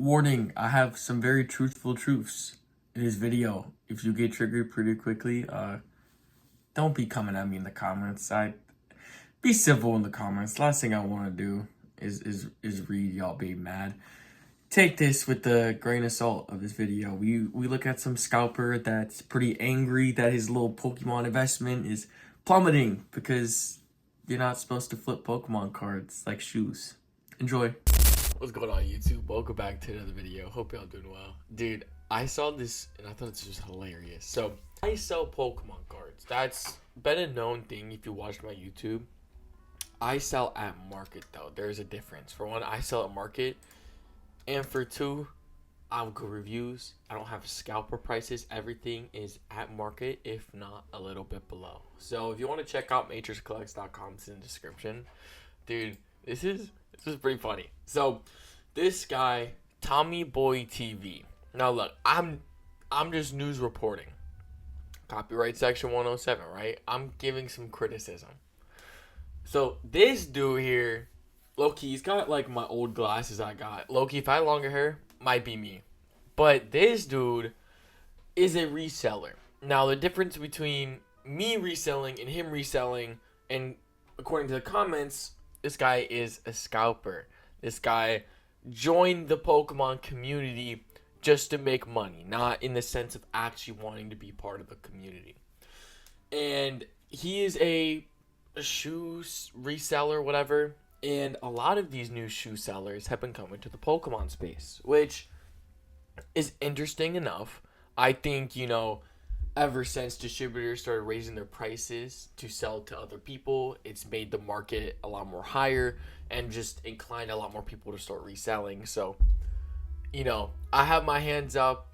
Warning, I have some very truthful truths in this video. If you get triggered pretty quickly, don't be coming at me in the comments. Be civil in the comments. Last thing I want to do is read y'all being mad. Take this with the grain of salt of this video. We look at some scalper that's pretty angry that his little Pokemon investment is plummeting because you're not supposed to flip Pokemon cards like shoes. Enjoy. What's going on, YouTube? Welcome back to another video. Hope y'all doing well. Dude, I saw this and I thought this was hilarious. So, I sell Pokemon cards. That's been a known thing if you watched my YouTube. I sell at market, though. There's a difference. For one, I sell at market. And for two, I'll go reviews. I don't have scalper prices. Everything is at market, if not a little bit below. So, if you want to check out matrixcollects.com, it's in the description. Dude, this is pretty funny. So, this guy, Tommy Boy TV. Now look, I'm just news reporting. Copyright section 107, right? I'm giving some criticism. So, this dude here, low-key, he's got like my old glasses I got. Low-key, if I had longer hair, might be me. But this dude is a reseller. Now, the difference between me reselling and him reselling, and according to the comments, this guy is a scalper. This guy joined the Pokemon community just to make money, not in the sense of actually wanting to be part of the community. And he is a shoe reseller, whatever. And a lot of these new shoe sellers have been coming to the Pokemon space, which is interesting enough. I think, ever since distributors started raising their prices to sell to other people, it's made the market a lot more higher and just inclined a lot more people to start reselling. So, I have my hands up.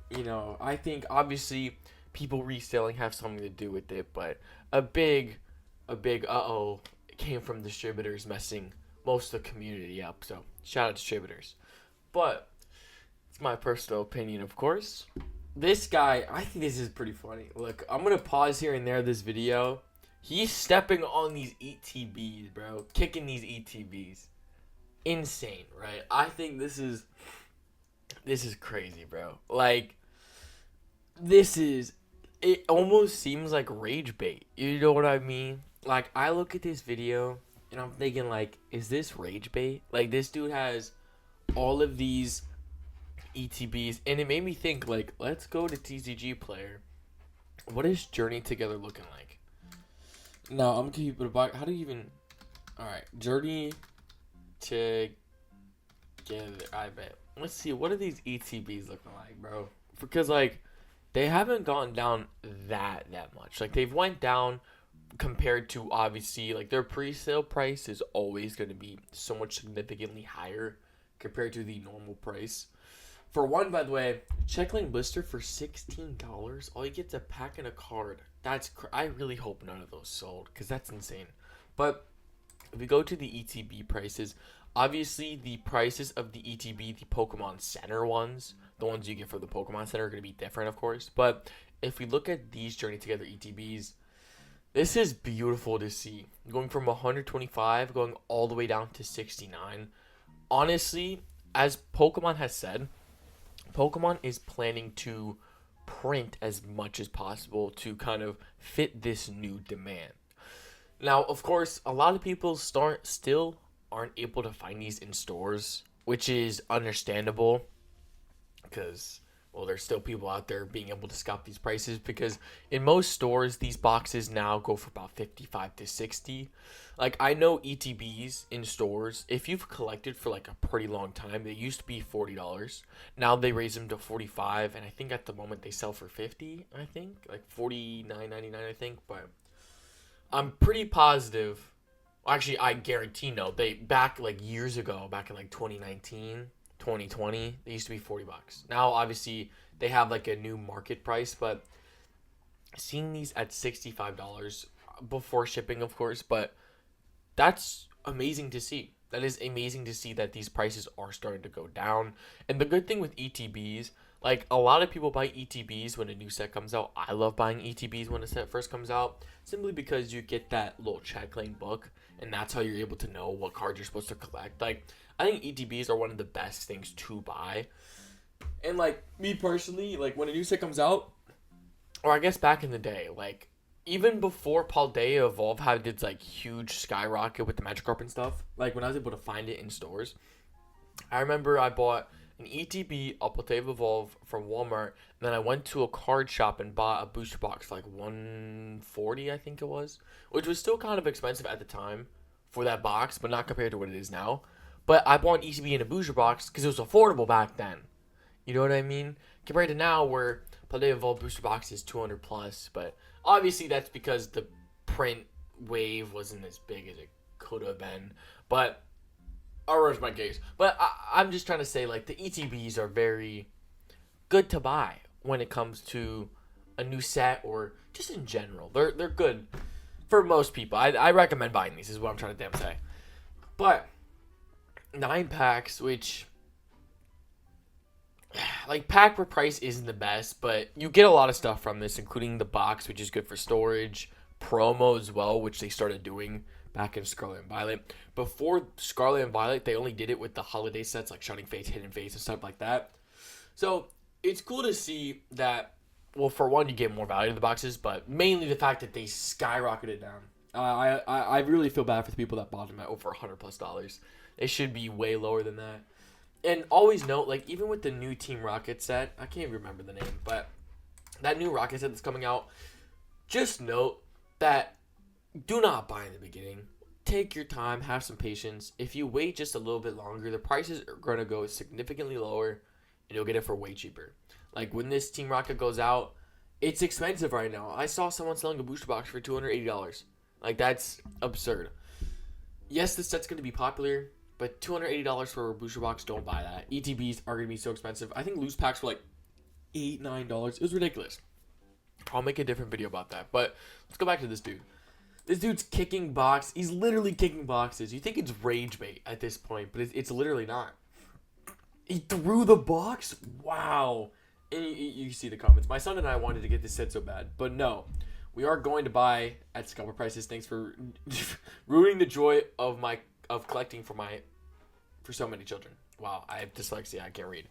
I think obviously people reselling have something to do with it, but a big uh-oh came from distributors messing most of the community up. So, shout out distributors. But it's my personal opinion, of course. This guy, I think this is pretty funny. Look, I'm going to pause here and there this video. He's stepping on these ETBs, bro. Kicking these ETBs. Insane, right? I think this is crazy, bro. Like, it almost seems like rage bait. You know what I mean? Like, I look at this video and I'm thinking, like, is this rage bait? Like, this dude has all of these ETBs, and it made me think, like, let's go to TCG Player. What is Journey Together looking like? No, I'm gonna keep it about. How do you even? All right, Journey Together. I bet. Let's see. What are these ETBs looking like, bro? Because like, they haven't gone down that much. Like they've went down compared to obviously like their pre-sale price is always going to be so much significantly higher compared to the normal price. For one, by the way, Checklane Blister for $16. All you get's a pack and a card. I really hope none of those sold because that's insane. But if we go to the ETB prices, obviously the prices of the ETB, the Pokemon Center ones, the ones you get for the Pokemon Center are going to be different, of course. But if we look at these Journey Together ETBs, this is beautiful to see. Going from 125, going all the way down to 69. Honestly, as Pokemon has said, Pokemon is planning to print as much as possible to kind of fit this new demand. Now, of course, a lot of people still aren't able to find these in stores, which is understandable because, well, there's still people out there being able to scalp these prices because in most stores, these boxes now go for about 55 to 60. Like, I know ETBs in stores, if you've collected for like a pretty long time, they used to be $40. Now they raise them to 45, and I think at the moment they sell for 50, I think. Like $49.99, I think. But I'm pretty positive. Actually, I guarantee no. They, back like years ago, back in like 2019, 2020, they used to be $40. Now, obviously, they have like a new market price, but seeing these at $65 before shipping, of course, but that's amazing to see. That is amazing to see that these prices are starting to go down. And the good thing with ETBs, Like, a lot of people buy ETBs when a new set comes out. I love buying ETBs when a set first comes out, simply because you get that little Chad Clay book, and that's how you're able to know what cards you're supposed to collect. Like, I think ETBs are one of the best things to buy. And, like, me personally, like, when a new set comes out, or I guess back in the day, like, even before Paldea Evolve had its, like, huge skyrocket with the Magikarp and stuff, like, when I was able to find it in stores, I remember I bought an ETB Paldea Evolve from Walmart, and then I went to a card shop and bought a booster box for, like, 140, I think it was, which was still kind of expensive at the time for that box, but not compared to what it is now. But I bought an ETB in a booster box because it was affordable back then. You know what I mean? Compared to now, where Paldea Evolve booster box is 200 plus, but obviously that's because the print wave wasn't as big as it could have been. But I'll rest my case. But I'm just trying to say, like, the ETBs are very good to buy when it comes to a new set, or just in general. They're good for most people. I recommend buying these, is what I'm trying to damn say. But 9 packs, which, like, pack per price isn't the best, but you get a lot of stuff from this, including the box, which is good for storage, promo as well, which they started doing back in Scarlet and Violet. Before Scarlet and Violet, they only did it with the holiday sets like Shining Fates, Hidden Fates, and stuff like that. So it's cool to see that. Well, for one, you get more value to the boxes, but mainly the fact that they skyrocketed down. I really feel bad for the people that bought them at over $100+. They should be way lower than that. And always note, like, even with the new Team Rocket set, I can't remember the name, but that new Rocket set that's coming out, just note that do not buy in the beginning. Take your time, have some patience. If you wait just a little bit longer, the prices are going to go significantly lower, and you'll get it for way cheaper. Like, when this Team Rocket goes out, it's expensive right now. I saw someone selling a booster box for $280. Like, that's absurd. Yes, this set's going to be popular, but $280 for a booster box, don't buy that. ETBs are going to be so expensive. I think loose packs were like $8, $9. It was ridiculous. I'll make a different video about that. But let's go back to this dude. This dude's kicking box. He's literally kicking boxes. You think it's rage bait at this point, but it's literally not. He threw the box? Wow. And you see the comments. My son and I wanted to get this set so bad, but no. We are going to buy at Scalper prices. Thanks for ruining the joy of collecting for so many children. Wow, I have dyslexia. I can't read.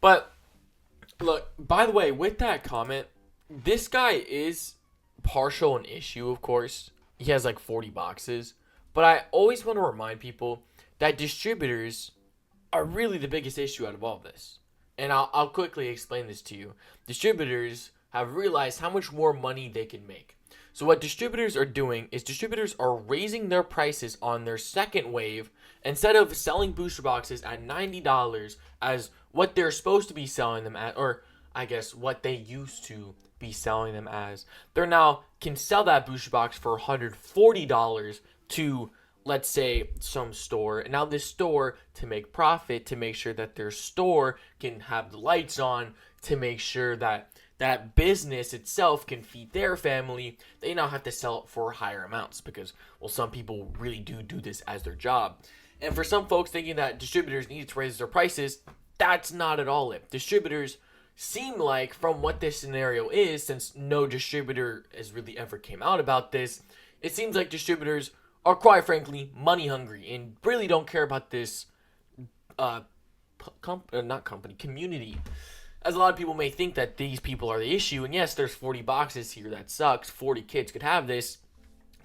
But look, by the way, with that comment, this guy is partial an issue, of course. He has like 40 boxes. But I always want to remind people that distributors are really the biggest issue out of all of this. And I'll quickly explain this to you. Distributors have realized how much more money they can make. So what distributors are doing is distributors are raising their prices on their second wave. Instead of selling booster boxes at $90 as what they're supposed to be selling them at, or I guess what they used to be selling them as, they're now can sell that booster box for $140 to, let's say, some store. And now this store, to make profit, to make sure that their store can have the lights on, to make sure that that business itself can feed their family, they now have to sell it for higher amounts because, well, some people really do this as their job. And for some folks thinking that distributors need to raise their prices, that's not at all it. Distributors seem like, from what this scenario is, since no distributor has really ever came out about this, it seems like distributors are, quite frankly, money hungry and really don't care about this community. As a lot of people may think that these people are the issue, and yes, there's 40 boxes here, that sucks, 40 kids could have this.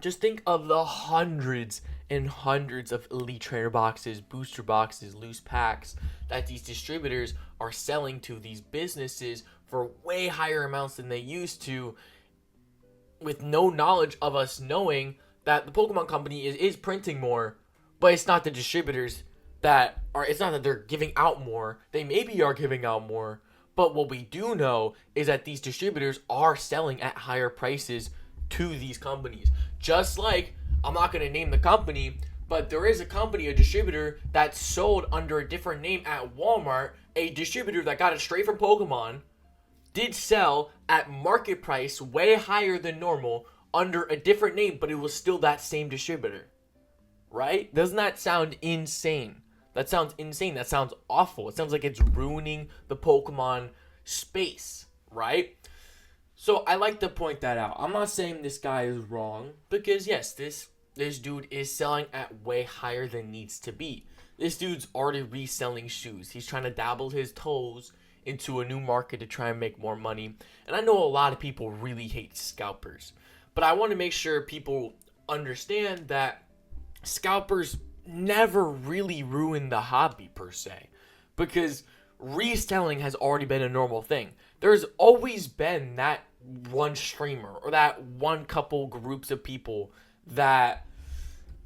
Just think of the hundreds and hundreds of Elite Trainer boxes, booster boxes, loose packs that these distributors are selling to these businesses for way higher amounts than they used to, with no knowledge of us knowing that the Pokemon Company is printing more, but it's not the distributors that are, it's not that they're giving out more. They maybe are giving out more, but what we do know is that these distributors are selling at higher prices to these companies. Just like, I'm not going to name the company, but there is a company, a distributor, that sold under a different name at Walmart. A distributor that got it straight from Pokemon did sell at market price way higher than normal under a different name, but it was still that same distributor. Right? Doesn't that sound insane? That sounds insane. That sounds awful. It sounds like it's ruining the Pokemon space, right? So I like to point that out. I'm not saying this guy is wrong because yes, this dude is selling at way higher than needs to be. This dude's already reselling shoes. He's trying to dabble his toes into a new market to try and make more money. And I know a lot of people really hate scalpers, but I want to make sure people understand that scalpers never really ruined the hobby per se, because reselling has already been a normal thing. There's always been that one streamer or that one couple groups of people that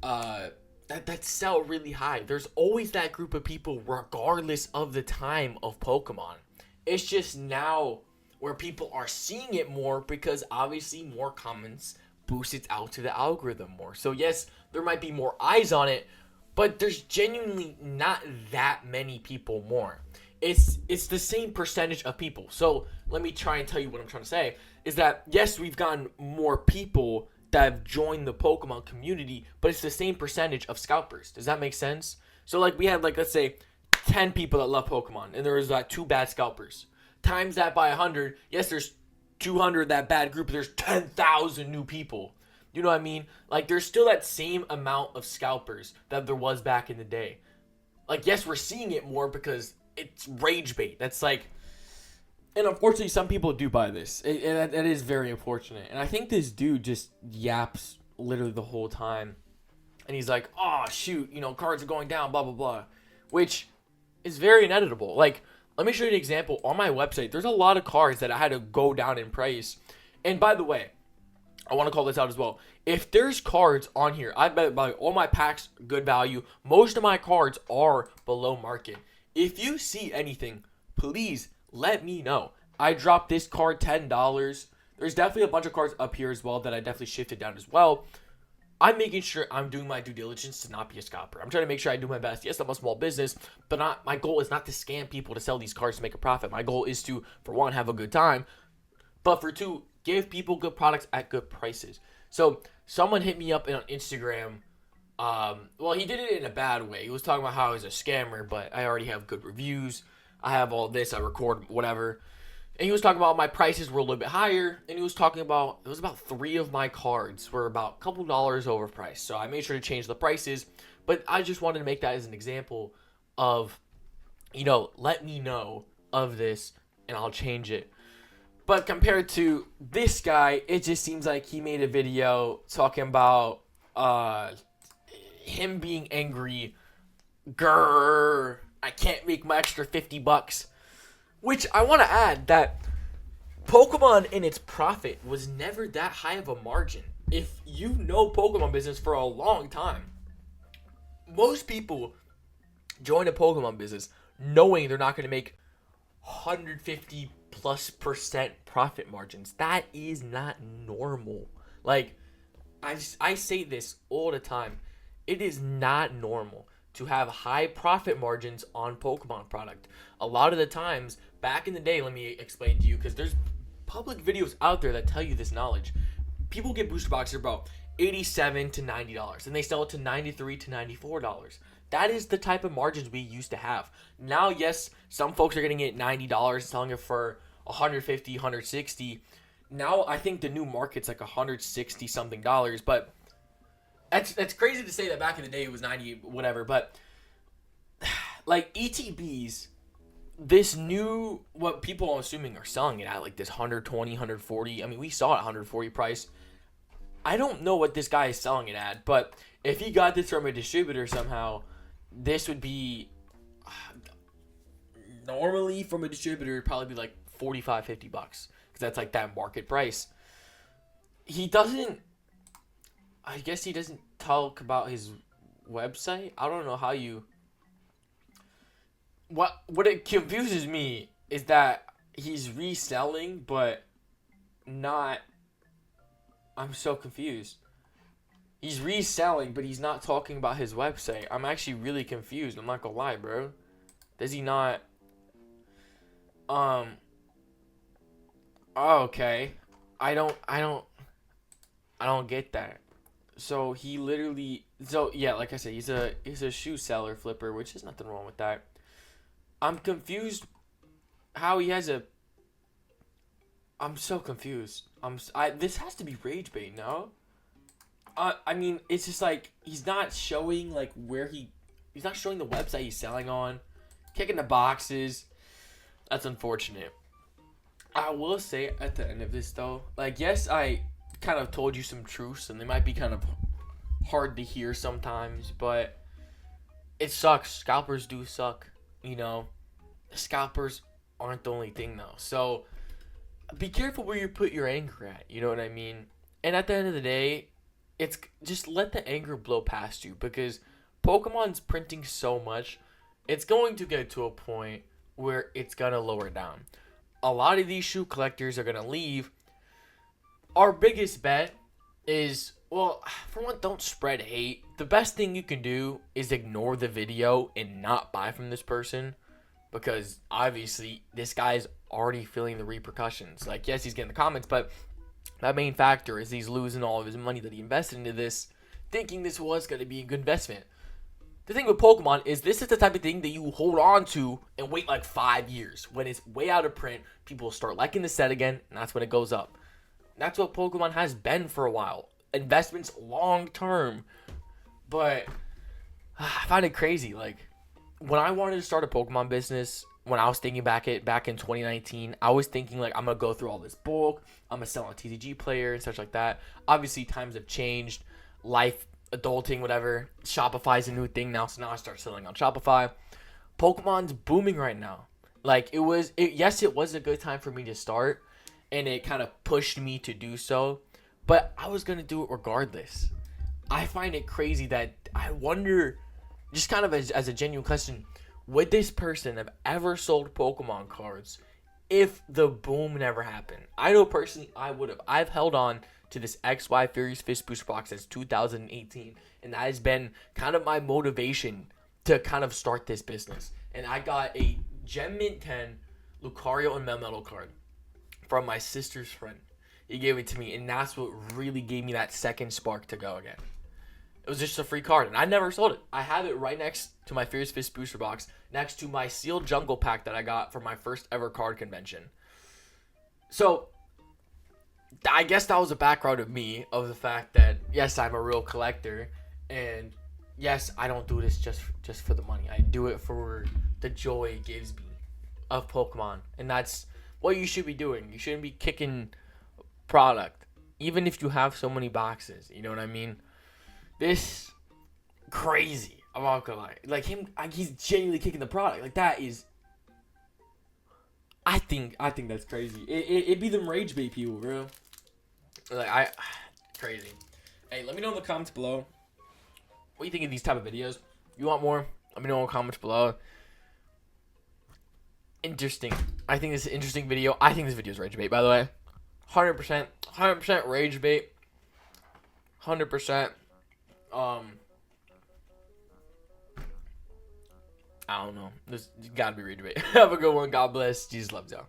that sell really high. There's always that group of people regardless of the time of Pokemon. It's just now where people are seeing it more because obviously more comments boost it out to the algorithm more. So yes, there might be more eyes on it, but there's genuinely not that many people more. It's the same percentage of people. So let me try and tell you what I'm trying to say is that yes, we've gotten more people that have joined the Pokemon community, but it's the same percentage of scalpers. Does that make sense? So like we had like, let's say 10 people that love Pokemon and there was like 2 bad scalpers. Times that by 100, yes, there's 200 that bad group, but there's 10,000 new people. You know what I mean? Like there's still that same amount of scalpers that there was back in the day. Like yes, we're seeing it more because it's rage bait. That's like, and unfortunately some people do buy this. That is very unfortunate. And I think this dude just yaps literally the whole time. And he's like, oh shoot, you know, cards are going down, blah, blah, blah. Which is very ineditable. Like, let me show you an example. On my website, there's a lot of cards that I had to go down in price. And by the way, I want to call this out as well. If there's cards on here, I bet by all my packs, good value. Most of my cards are below market. If you see anything, please let me know. I dropped this card $10. There's definitely a bunch of cards up here as well that I definitely shifted down as well. I'm making sure I'm doing my due diligence to not be a scalper. I'm trying to make sure I do my best. Yes, I'm a small business, but my goal is not to scam people to sell these cards to make a profit. My goal is to, for one, have a good time, but for two, give people good products at good prices. So someone hit me up on Instagram. Well, he did it in a bad way. He was talking about how I was a scammer, but I already have good reviews. I have all this. I record whatever. And he was talking about my prices were a little bit higher. And he was talking about, it was about 3 of my cards were about a couple dollars overpriced. So I made sure to change the prices. But I just wanted to make that as an example of, you know, let me know of this and I'll change it. But compared to this guy, it just seems like he made a video talking about him being angry. Grrr, I can't make my extra $50. Which I want to add that Pokemon in its profit was never that high of a margin. If you know Pokemon business for a long time, most people join a Pokemon business knowing they're not going to make 150+% profit margins. That is not normal. Like, I say this all the time. It is not normal to have high profit margins on Pokemon product. A lot of the times, back in the day, let me explain to you, because there's public videos out there that tell you this knowledge. People get booster boxes for about $87 to $90, and they sell it to $93 to $94. That is the type of margins we used to have. Now, yes, some folks are getting it $90, selling it for $150, $160. Now, I think the new market's like $160 something dollars, but that's crazy to say that back in the day it was 90 whatever, but like ETBs, this new, what people are assuming are selling it at, like this 120, 140. I mean, we saw it at 140 price. I don't know what this guy is selling it at, but if he got this from a distributor somehow, this would be normally from a distributor it'd probably be like $45, $50 because that's like that market price. He doesn't, I guess he doesn't talk about his website. I don't know how you. What it confuses me is that he's reselling, but not. I'm so confused. He's reselling, but he's not talking about his website. I'm actually really confused. I'm not gonna lie, bro. Does he not? Oh, okay. I don't get that. So he literally, so yeah, like I said, he's a shoe seller flipper, which is nothing wrong with that. I'm confused how he has a. I'm so confused. This has to be rage bait, no? I mean, it's just like he's not showing like he's not showing the website he's selling on, kicking the boxes. That's unfortunate. I will say at the end of this though, like yes, I kind of told you some truths, and they might be kind of hard to hear sometimes, but it sucks. Scalpers do suck. You know, scalpers aren't the only thing though. So be careful where you put your anger at. You know what I mean? And at the end of the day, it's just let the anger blow past you because Pokemon's printing so much, it's going to get to a point where it's gonna lower down. A lot of these shoe collectors are gonna leave. Our biggest bet is, well, for one, don't spread hate. The best thing you can do is ignore the video and not buy from this person because obviously this guy's already feeling the repercussions. Like, yes, he's getting the comments, but that main factor is he's losing all of his money that he invested into this, thinking this was going to be a good investment. The thing with Pokemon is this is the type of thing that you hold on to and wait like 5 years. When it's way out of print, people start liking the set again, and that's when it goes up. That's what Pokemon has been for a while. Investments long term. But I find it crazy. Like, when I wanted to start a Pokemon business, when I was thinking back in 2019, I was thinking like I'm gonna go through all this bulk, I'm gonna sell a TCG player and such like that. Obviously, times have changed, life, adulting, whatever. Shopify's a new thing now, so now I start selling on Shopify. Pokemon's booming right now. Like yes, it was a good time for me to start, and it kind of pushed me to do so, but I was gonna do it regardless. I find it crazy that I wonder, just kind of as a genuine question, would this person have ever sold Pokemon cards if the boom never happened? I know personally I would have. I've held on to this XY Furious Fist Booster box since 2018, and that has been kind of my motivation to kind of start this business. And I got a Gem Mint 10 Lucario and Melmetal card from my sister's friend. He gave it to me, and that's what really gave me that second spark to go again. It was just a free card, and I never sold it. I have it right next to my Fierce Fist booster box, next to my sealed jungle pack that I got for my first ever card convention. So, I guess that was a background of me, of the fact that, yes, I'm a real collector, and yes, I don't do this just for the money. I do it for the joy it gives me of Pokemon, and that's what you should be doing. You shouldn't be kicking product, even if you have so many boxes. You know what I mean? This crazy. I'm not gonna lie. Like him, he's genuinely kicking the product. Like that is. I think that's crazy. It be them rage bait people, bro. Like crazy. Hey, let me know in the comments below what you think of these type of videos. If you want more, let me know in the comments below. Interesting. I think this is an interesting video. I think this video is rage bait, by the way. 100% rage bait. 100%. I don't know. This gotta be rage bait. Have a good one. God bless. Jesus loves y'all.